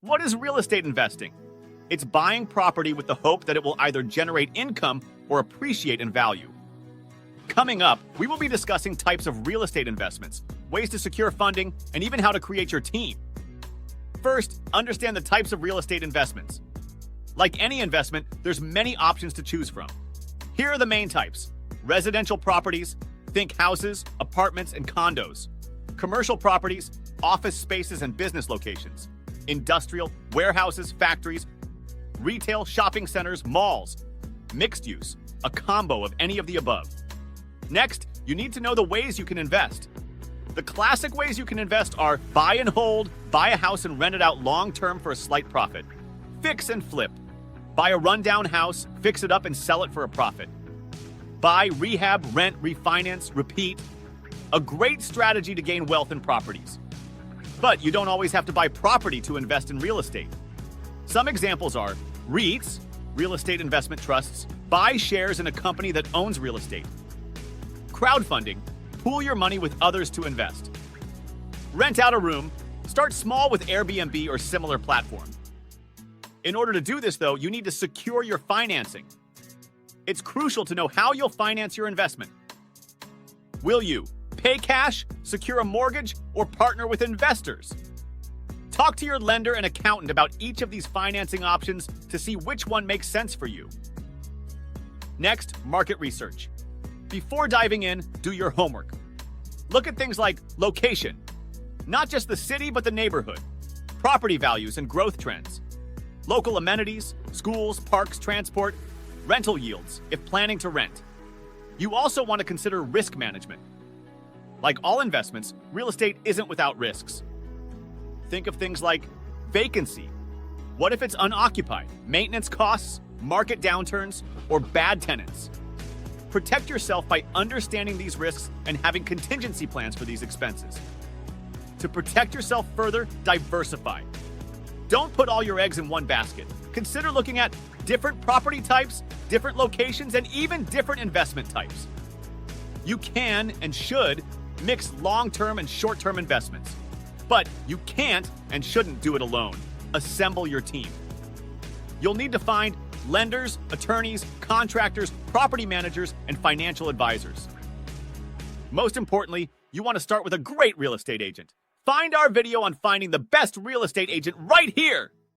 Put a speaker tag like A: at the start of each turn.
A: What is real estate investing? It's buying property with the hope that it will either generate income or appreciate in value. Coming up, we will be discussing types of real estate investments, ways to secure funding, and even how to create your team. First, understand the types of real estate investments. Like any investment, there's many options to choose from. Here are the main types: residential properties, think houses, apartments, and condos; commercial properties, office spaces and business locations; industrial, warehouses, factories; retail, shopping centers, malls; mixed use, a combo of any of the above. Next, you need to know the ways you can invest. The classic ways you can invest are buy and hold, buy a house and rent it out long-term for a slight profit; fix and flip, buy a rundown house, fix it up and sell it for a profit; buy, rehab, rent, refinance, repeat. A great strategy to gain wealth in properties. But you don't always have to buy property to invest in real estate. Some examples are REITs, real estate investment trusts, buy shares in a company that owns real estate; crowdfunding, pool your money with others to invest; rent out a room, start small with Airbnb or similar platform. In order to do this, though, you need to secure your financing. It's crucial to know how you'll finance your investment. Will you pay cash, secure a mortgage, or partner with investors? Talk to your lender and accountant about each of these financing options to see which one makes sense for you. Next, market research. Before diving in, do your homework. Look at things like location, not just the city but the neighborhood; property values and growth trends; local amenities, schools, parks, transport; rental yields, if planning to rent. You also want to consider risk management. Like all investments, real estate isn't without risks. Think of things like vacancy. What if it's unoccupied? Maintenance costs, market downturns, or bad tenants? Protect yourself by understanding these risks and having contingency plans for these expenses. To protect yourself further, diversify. Don't put all your eggs in one basket. Consider looking at different property types, different locations, and even different investment types. You can and should mix long-term and short-term investments, but you can't and shouldn't do it alone. Assemble your team. You'll need to find lenders, attorneys, contractors, property managers, and financial advisors. Most importantly, you want to start with a great real estate agent. Find our video on finding the best real estate agent right here!